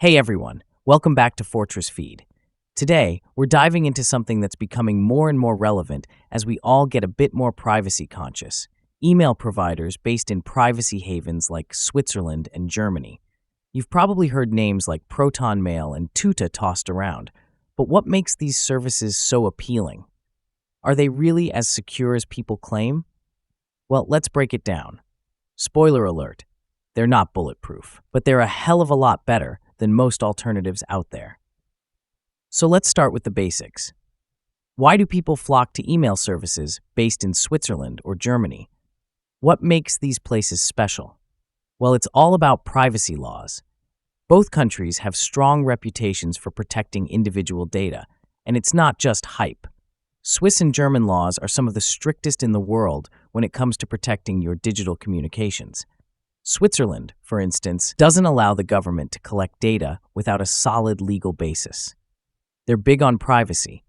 Hey everyone, welcome back to Fortress Feed. Today, we're diving into something that's becoming more and more relevant as we all get a bit more privacy conscious. Email providers based in privacy havens like Switzerland and Germany. You've probably heard names like Proton Mail and Tuta tossed around, but what makes these services so appealing? Are they really as secure as people claim? Well, let's break it down. Spoiler alert, they're not bulletproof, but they're a hell of a lot better than most alternatives out there. So let's start with the basics. Why do people flock to email services based in Switzerland or Germany? What makes these places special? Well, it's all about privacy laws. Both countries have strong reputations for protecting individual data, and it's not just hype. Swiss and German laws are some of the strictest in the world when it comes to protecting your digital communications. Switzerland, for instance, doesn't allow the government to collect data without a solid legal basis. They're big on privacy.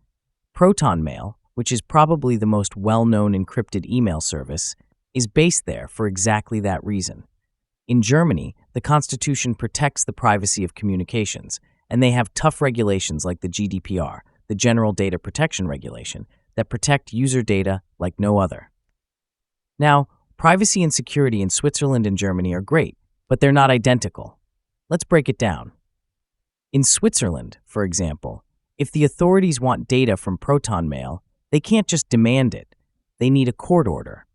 Proton Mail, which is probably the most well-known encrypted email service, is based there for exactly that reason. In Germany, the constitution protects the privacy of communications, and they have tough regulations like the GDPR, the General Data Protection Regulation, that protect user data like no other. Now, privacy and security in Switzerland and Germany are great, but they're not identical. Let's break it down. In Switzerland, for example, if the authorities want data from Proton Mail, they can't just demand it. They need a court order.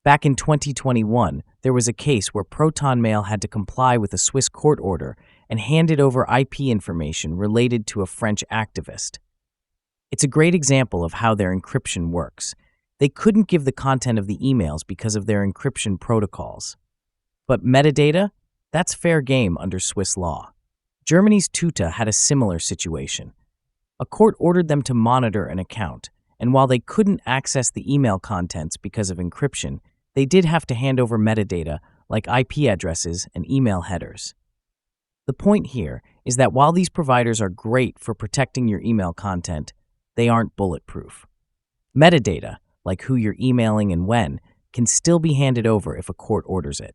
Back in 2021, there was a case where Proton Mail had to comply with a Swiss court order and handed over IP information related to a French activist. It's a great example of how their encryption works. They couldn't give the content of the emails because of their encryption protocols. But metadata? That's fair game under Swiss law. Germany's Tuta had a similar situation. A court ordered them to monitor an account, and while they couldn't access the email contents because of encryption, they did have to hand over metadata like IP addresses and email headers. The point here is that while these providers are great for protecting your email content, they aren't bulletproof. Metadata, like who you're emailing and when, can still be handed over if a court orders it.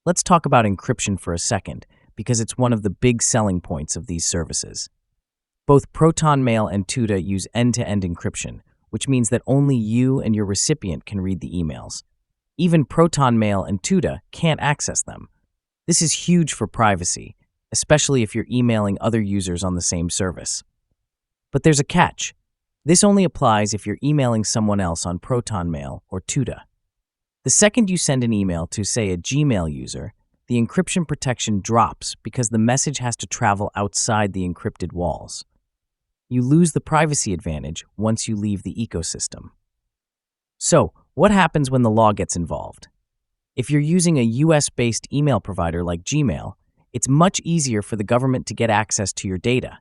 Let's talk about encryption for a second, because it's one of the big selling points of these services. Both Proton Mail and Tuta use end-to-end encryption, which means that only you and your recipient can read the emails. Even Proton Mail and Tuta can't access them. This is huge for privacy, especially if you're emailing other users on the same service. But there's a catch. This only applies if you're emailing someone else on Proton Mail or Tuta. The second you send an email to, say, a Gmail user, the encryption protection drops because the message has to travel outside the encrypted walls. You lose the privacy advantage once you leave the ecosystem. So, what happens when the law gets involved? If you're using a US-based email provider like Gmail, it's much easier for the government to get access to your data.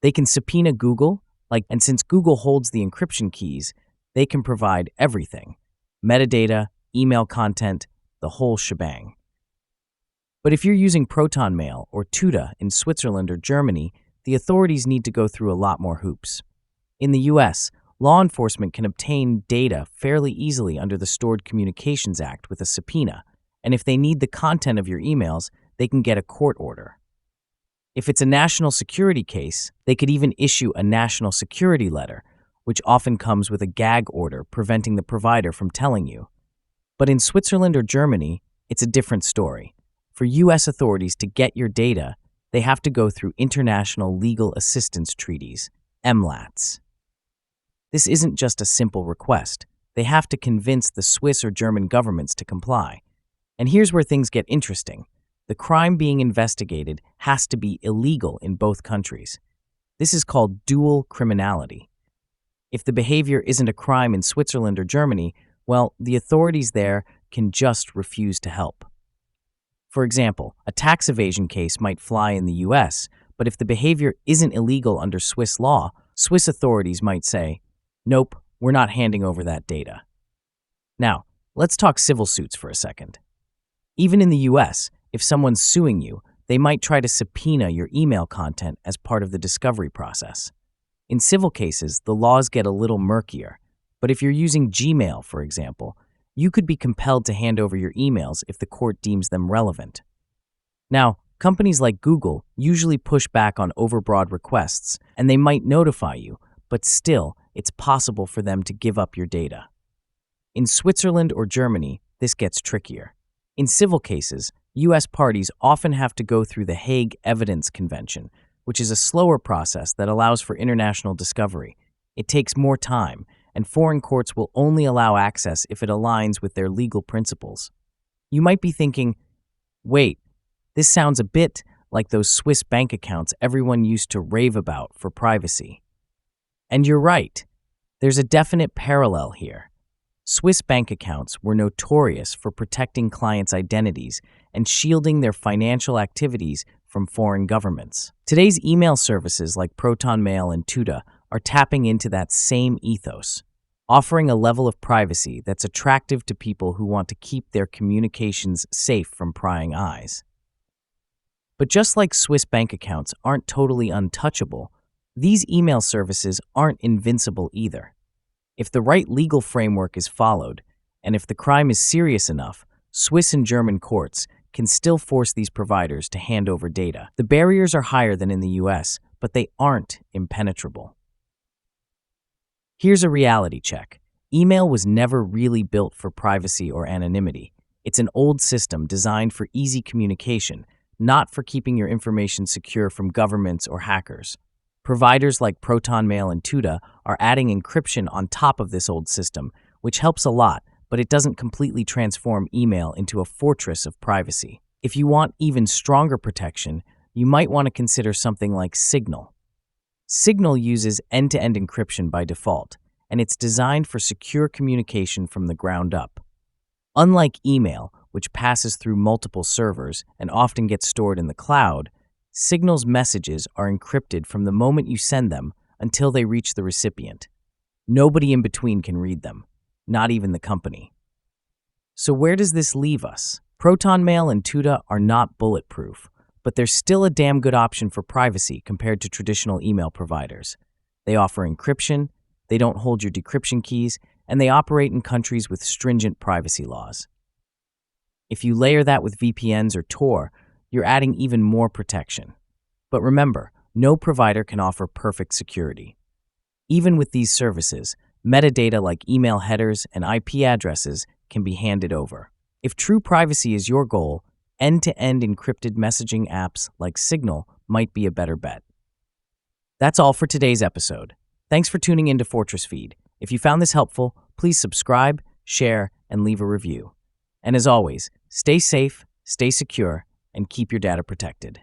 They can subpoena Google, and since Google holds the encryption keys, they can provide everything: metadata, email content, the whole shebang. But if you're using Proton Mail or Tuta in Switzerland or Germany, the authorities need to go through a lot more hoops. In the US, law enforcement can obtain data fairly easily under the Stored Communications Act with a subpoena, and if they need the content of your emails, they can get a court order. If it's a national security case, they could even issue a national security letter, which often comes with a gag order preventing the provider from telling you. But in Switzerland or Germany, it's a different story. For US authorities to get your data, they have to go through International Legal Assistance Treaties, MLATs. This isn't just a simple request. They have to convince the Swiss or German governments to comply. And here's where things get interesting. The crime being investigated has to be illegal in both countries. This is called dual criminality. If the behavior isn't a crime in Switzerland or Germany, well, the authorities there can just refuse to help. For example, a tax evasion case might fly in the US, but if the behavior isn't illegal under Swiss law, Swiss authorities might say, "Nope, we're not handing over that data." Now, let's talk civil suits for a second. Even in the US, if someone's suing you, they might try to subpoena your email content as part of the discovery process. In civil cases, the laws get a little murkier, but if you're using Gmail, for example, you could be compelled to hand over your emails if the court deems them relevant. Now, Companies like Google usually push back on overbroad requests, and they might notify you, but still, it's possible for them to give up your data. In Switzerland or Germany, this gets trickier. In civil cases, U.S. parties often have to go through the Hague Evidence Convention, which is a slower process that allows for international discovery. It takes more time, and foreign courts will only allow access if it aligns with their legal principles. You might be thinking, wait, this sounds a bit like those Swiss bank accounts everyone used to rave about for privacy. And you're right. There's a definite parallel here. Swiss bank accounts were notorious for protecting clients' identities and shielding their financial activities from foreign governments. Today's email services like ProtonMail and Tuda are tapping into that same ethos, offering a level of privacy that's attractive to people who want to keep their communications safe from prying eyes. But just like Swiss bank accounts aren't totally untouchable, these email services aren't invincible either. If the right legal framework is followed, and if the crime is serious enough, Swiss and German courts can still force these providers to hand over data. The barriers are higher than in the US, but they aren't impenetrable. Here's a reality check. Email was never really built for privacy or anonymity. It's an old system designed for easy communication, not for keeping your information secure from governments or hackers. Providers like ProtonMail and Tuda are adding encryption on top of this old system, which helps a lot, but it doesn't completely transform email into a fortress of privacy. If you want even stronger protection, you might want to consider something like Signal. Signal uses end-to-end encryption by default, and it's designed for secure communication from the ground up. Unlike email, which passes through multiple servers and often gets stored in the cloud, Signal's messages are encrypted from the moment you send them until they reach the recipient. Nobody in between can read them, not even the company. So where does this leave us? ProtonMail and Tuda are not bulletproof, but they're still a damn good option for privacy compared to traditional email providers. They offer encryption, they don't hold your decryption keys, and they operate in countries with stringent privacy laws. If you layer that with VPNs or Tor, you're adding even more protection. But remember, no provider can offer perfect security. Even with these services, metadata like email headers and IP addresses can be handed over. If true privacy is your goal, end-to-end encrypted messaging apps like Signal might be a better bet. That's all for today's episode. Thanks for tuning in to Fortress Feed. If you found this helpful, please subscribe, share, and leave a review. And as always, stay safe, stay secure, and keep your data protected.